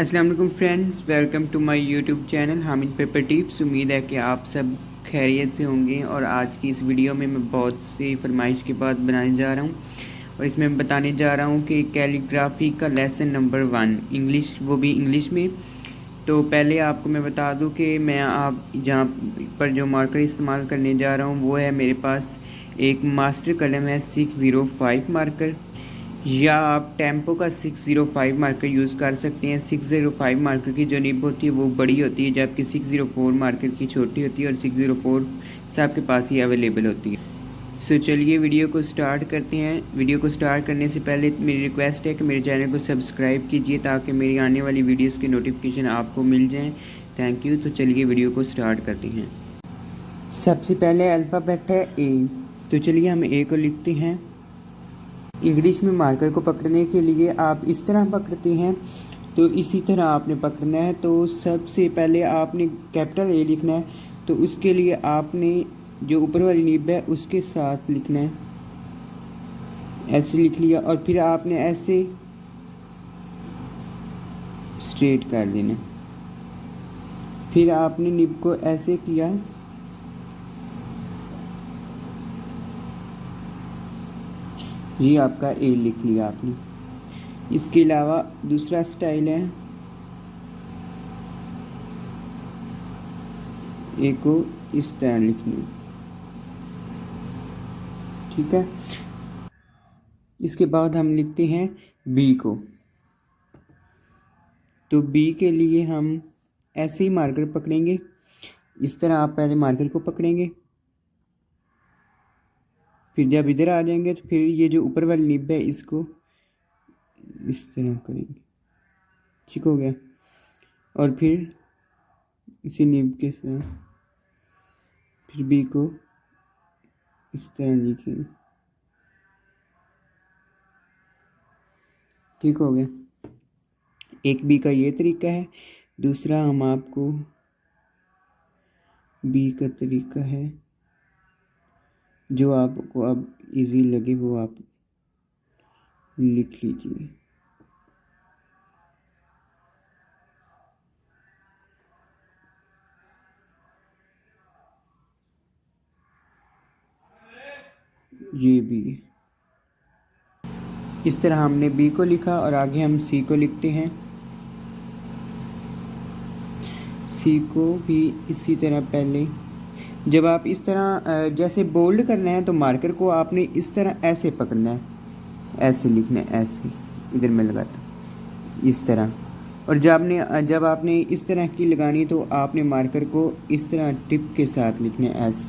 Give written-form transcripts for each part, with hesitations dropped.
अस्सलाम वालेकुम friends, welcome to my YouTube channel Hamid paper tips. उम्मीद है कि आप सब खैरियत से होंगे। और आज की इस वीडियो में मैं बहुत सी फरमाइश के बाद बनाने जा रहा हूँ और इसमें मैं बताने जा रहा हूँ कि कैलीग्राफी का लेसन नंबर 1 इंग्लिश, वो भी इंग्लिश में। तो पहले आपको मैं बता दूं कि मैं आप जहाँ पर जो मार्कर इस्तेमाल करने जा रहा हूँ वो है, मेरे पास एक मास्टर कलम है 605 मार्कर, या आप टेम्पो का 605 मार्कर यूज़ कर सकते हैं। 605 मार्कर की जो निब होती है वो बड़ी होती है, जबकि 604 मार्कर की छोटी होती है, और 604 सबके पास ही अवेलेबल होती है। सो चलिए वीडियो को स्टार्ट करते हैं। वीडियो को स्टार्ट करने से पहले मेरी रिक्वेस्ट है कि मेरे चैनल को सब्सक्राइब कीजिए ताकि मेरी आने वाली वीडियोस की नोटिफिकेशन आपको मिल जाएं। Thank you. तो चलिए वीडियो को स्टार्ट करते हैं। सबसे पहले अल्फ़ाबेट है ए, तो चलिए हम ए को लिखते हैं। इंग्लिश में मार्कर को पकड़ने के लिए आप इस तरह पकड़ते हैं, तो इसी तरह आपने पकड़ना है। तो सबसे पहले आपने कैपिटल ए लिखना है, तो उसके लिए आपने जो ऊपर वाली निब है उसके साथ लिखना है। ऐसे लिख लिया और फिर आपने ऐसे स्ट्रेट कर देना। फिर आपने निब को ऐसे किया, ये आपका ए लिख लिया आपने। इसके अलावा दूसरा स्टाइल है, ए को इस तरह लिखना, ठीक है। इसके बाद हम लिखते हैं बी को। तो बी के लिए हम ऐसे ही मार्कर पकड़ेंगे। इस तरह आप पहले मार्कर को पकड़ेंगे, फिर जब इधर आ जाएंगे तो फिर ये जो ऊपर वाली निब है इसको इस तरह करेंगे, ठीक हो गया। और फिर इसी निब के साथ फिर बी को इस तरह लिखेंगे, ठीक हो गया। एक बी का ये तरीका है। दूसरा हम आपको बी का तरीका है जो आपको अब इजी लगे वो आप लिख लीजिए। ये बी, इस तरह हमने बी को लिखा और आगे हम सी को लिखते हैं। सी को भी इसी तरह पहले जब आप इस तरह जैसे बोल्ड करना है तो मार्कर को आपने इस तरह ऐसे पकड़ना है, ऐसे लिखना है, ऐसे इधर में लगाता इस तरह। और जब आपने इस तरह की लगानी तो आपने मार्कर को इस तरह टिप के साथ लिखना है, ऐसे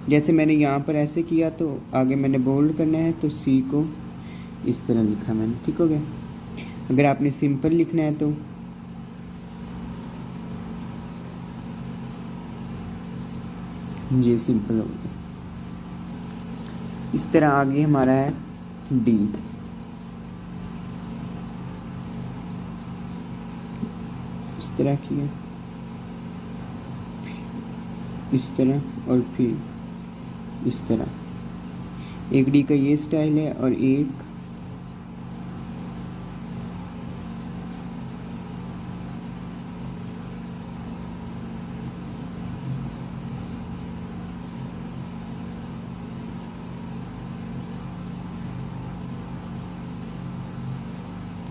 जैसे मैंने यहाँ पर ऐसे किया। तो आगे मैंने बोल्ड करना है तो सी को इस तरह लिखा मैंने, ठीक हो गया। अगर आपने सिंपल लिखना है तो ये सिंपल हो गया। इस तरह आगे हमारा है डी। इस तरह किया, इस तरह और फिर इस तरह। एक डी का ये स्टाइल है और एक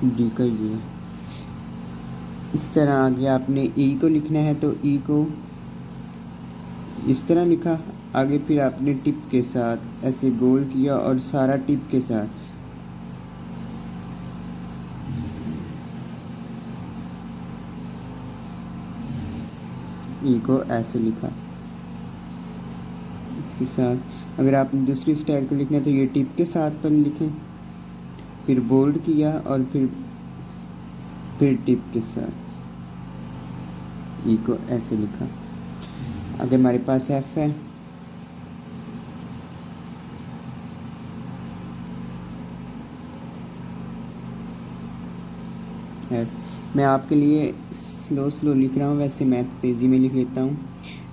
डी का ये। इस तरह आगे आपने ई को लिखना है तो ई को इस तरह लिखा। आगे फिर आपने टिप के साथ ऐसे गोल किया और सारा टिप के साथ ई को ऐसे लिखा। इसके साथ अगर आपने दूसरी स्टाइल को लिखना है तो ये टिप के साथ पर लिखें, फिर बोल्ड किया और फिर टिप के साथ ई को ऐसे लिखा। आगे हमारे पास एफ है। एफ मैं आपके लिए स्लो लिख रहा हूँ, वैसे मैं तेज़ी में लिख लेता हूँ।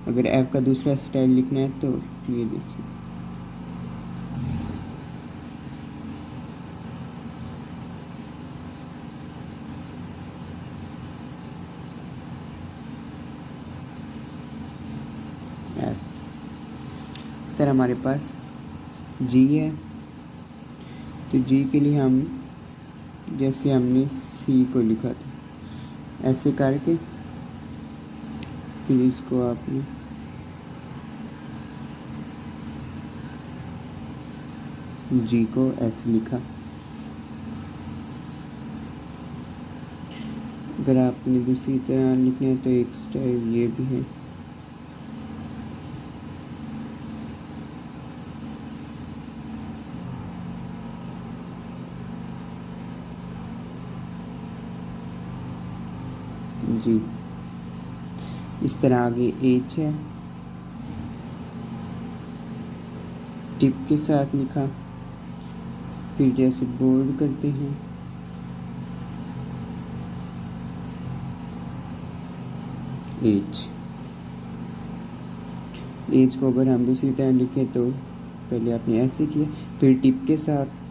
अगर एफ का दूसरा स्टाइल लिखना है तो ये देखिए, तरह हमारे पास जी है, तो जी के लिए हम जैसे हमने सी को लिखा था ऐसे करके फिर इसको आपने जी को ऐसे लिखा। अगर आपने दूसरी तरह लिखना है तो एक स्टाइल ये भी है। जी इस तरह आगे एच है, टिप के साथ लिखा, फिर जैसे बोल्ड करते हैं एच। एच को अगर हम दूसरी तरह लिखें तो पहले आपने ऐसे किया, फिर टिप के साथ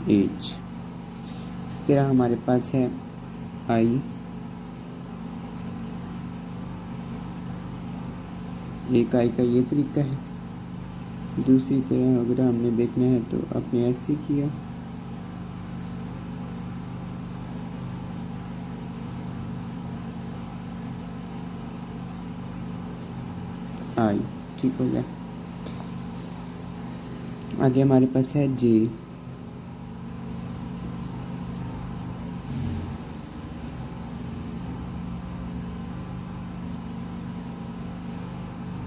एच। इस तरह हमारे पास है आई, एक आई का ये तरीका है। दूसरी तरह अगर हमने देखना है तो आपने ऐसे किया, आई, ठीक हो गया। आगे हमारे पास है जे,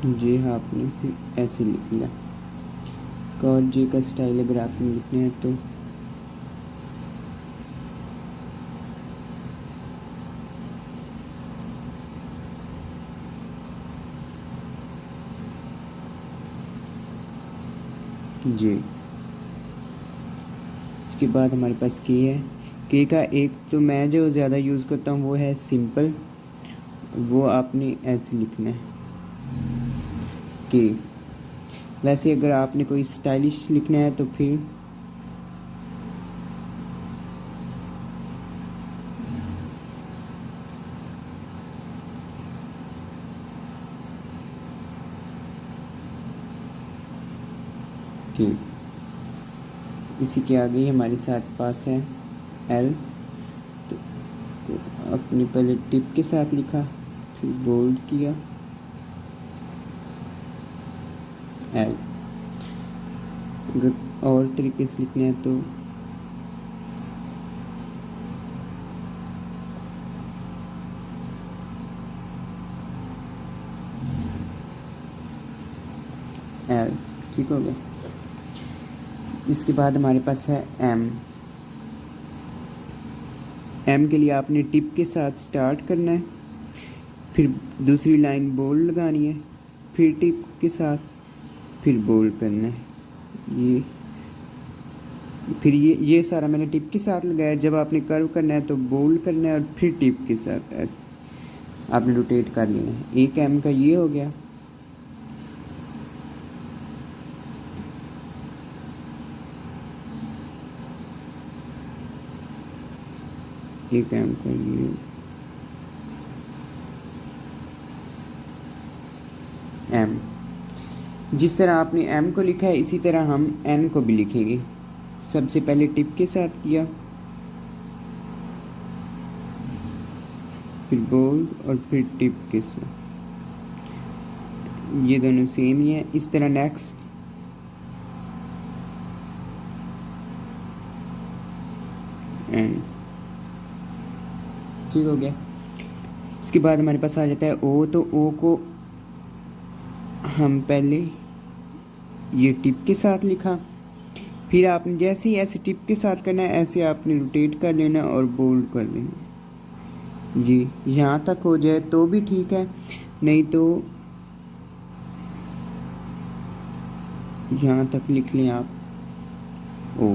जे आपने फिर ऐसे लिख लिया। और जे का स्टाइल अगर आपने लिखना है तो जे। इसके बाद हमारे पास के है। के का एक तो मैं जो ज़्यादा यूज़ करता हूँ वो है सिंपल, वो आपने ऐसे लिखना है के। वैसे अगर आपने कोई स्टाइलिश लिखना है तो फिर के। इसी के आगे ही हमारे साथ पास है एल, तो अपने पहले टिप के साथ लिखा, फिर बोल्ड किया एल। अगर और तरीके से लिखना है तो एल, ठीक हो गया। इसके बाद हमारे पास है एम। एम के लिए आपने टिप के साथ स्टार्ट करना है, फिर दूसरी लाइन बोल्ड लगानी है, फिर टिप के साथ, फिर बोल्ड करना है। ये फिर ये सारा मैंने टिप के साथ लगाया। जब आपने कर्व करना है तो बोल्ड करना है और फिर टिप के साथ ऐसे आपने रोटेट कर लेना है। एक एम का ये हो गया। एक एम का ये, एम। जिस तरह आपने एम को लिखा है इसी तरह हम एन को भी लिखेंगे। सबसे पहले टिप के साथ किया, फिर बोल्ड और फिर टिप के साथ, ये दोनों सेम ही है। इस तरह नेक्स्ट एन, ठीक हो गया। इसके बाद हमारे पास आ जाता है ओ। तो ओ को हम पहले ये टिप के साथ लिखा, फिर आपने जैसे ही ऐसे टिप के साथ करना है ऐसे आपने रोटेट कर लेना और बोल्ड कर लेना। जी यहाँ तक हो जाए तो भी ठीक है, नहीं तो यहाँ तक लिख लें आप ओ।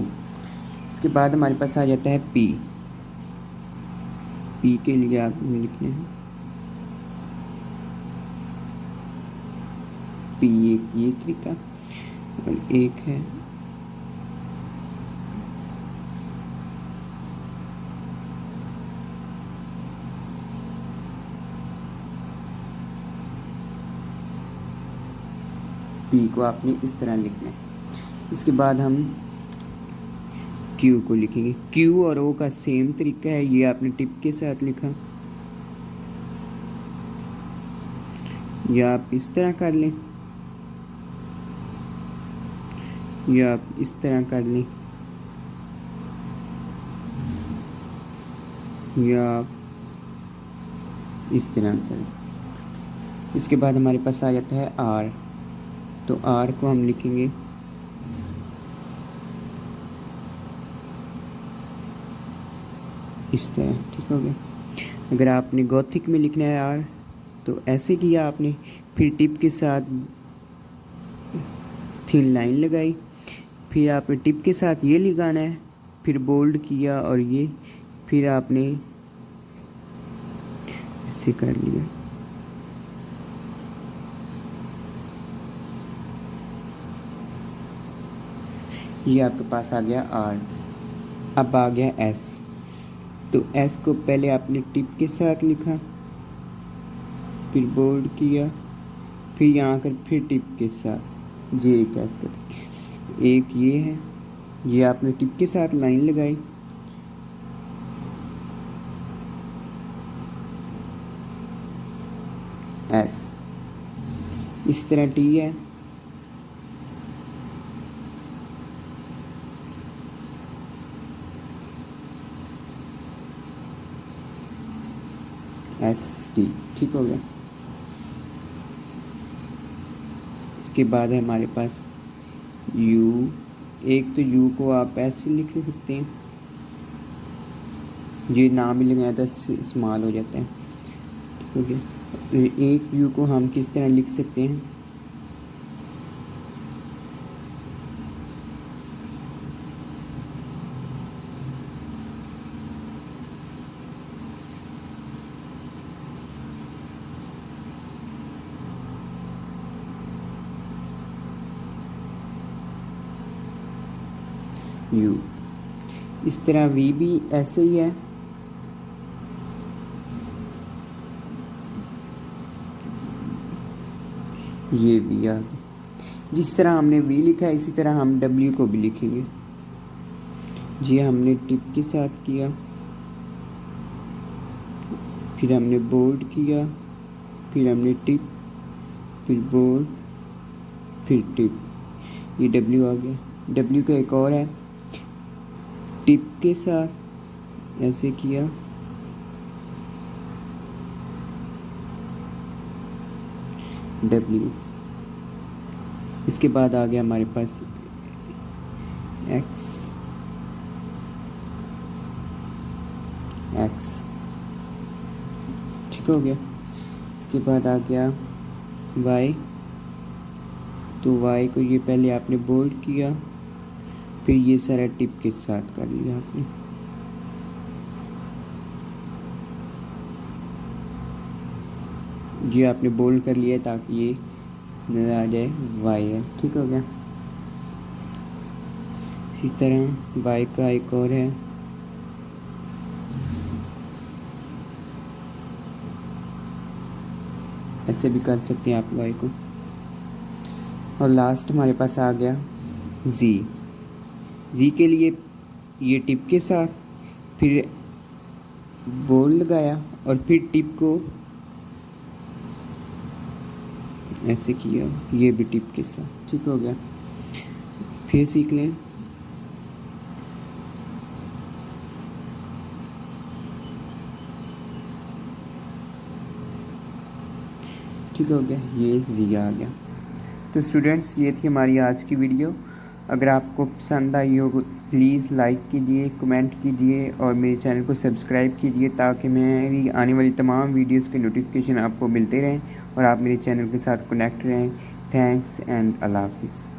इसके बाद हमारे पास आ जाता है पी। पी के लिए आपने लिखना है पी, एक ये तरीका और एक है पी को आपने इस तरह लिखना है। इसके बाद हम क्यू को लिखेंगे। क्यू और ओ का सेम तरीका है, ये आपने टिप के साथ लिखा, या आप इस तरह कर लें, या आप इस तरह कर लें, या आप इस तरह कर लें। इसके बाद हमारे पास आ जाता है आर, तो आर को हम लिखेंगे इस तरह, ठीक हो गया। अगर आपने गॉथिक में लिखना है आर तो ऐसे किया आपने, फिर टिप के साथ थिन लाइन लगाई, फिर आपने टिप के साथ ये लगाना है, फिर बोल्ड किया और ये, फिर आपने ऐसे कर लिया। ये आपके पास आ गया आर। अब आ गया एस, तो एस को पहले आपने टिप के साथ लिखा, फिर बोल्ड किया, फिर यहाँ कर फिर टिप के साथ, ये एक एस कर, एक ये है, ये आपने टिप के साथ लाइन लगाई, एस। इस तरह टी है, एस टी, ठीक हो गया। इसके बाद है हमारे पास यू। एक तो यू को आप ऐसे लिख सकते हैं, ये नाम ही लगाया था स्मॉल हो जाता है, ठीक हो गया। एक यू को हम किस तरह लिख सकते हैं, यू। इस तरह वी भी ऐसे ही है, ये वी आ गया। जिस तरह हमने वी लिखा है इसी तरह हम डब्ल्यू को भी लिखेंगे। ये हमने टिप के साथ किया, फिर हमने बोल्ड किया, फिर हमने टिप, फिर बोल्ड, फिर टिप, ये डब्ल्यू आ गया। डब्ल्यू का एक और है, टिप के साथ ऐसे किया, डब्ल्यू। इसके बाद आ गया हमारे पास एक्स, एक्स, ठीक हो गया। इसके बाद आ गया वाई, तो वाई को ये पहले आपने बोल्ड किया, फिर ये सारा टिप के साथ कर लिया आपने, ये आपने बोल्ड कर लिया ताकि ये नज़र आ जाए वाई है, ठीक हो गया। इसी तरह वाई का एक और है, ऐसे भी कर सकते हैं आप वाई को। और लास्ट हमारे पास आ गया जी। जी के लिए ये टिप के साथ, फिर बोल्ड लगाया और फिर टिप को ऐसे किया, ये भी टिप के साथ, ठीक हो गया। फिर सीख लें, ठीक हो गया, ये जी आ गया। तो स्टूडेंट्स ये थी हमारी आज की वीडियो। अगर आपको पसंद आई हो प्लीज़ लाइक कीजिए, कमेंट कीजिए और मेरे चैनल को सब्सक्राइब कीजिए ताकि मेरी आने वाली तमाम वीडियोस के नोटिफिकेशन आपको मिलते रहें और आप मेरे चैनल के साथ कनेक्ट रहें। थैंक्स एंड अल्लाह हाफिज़।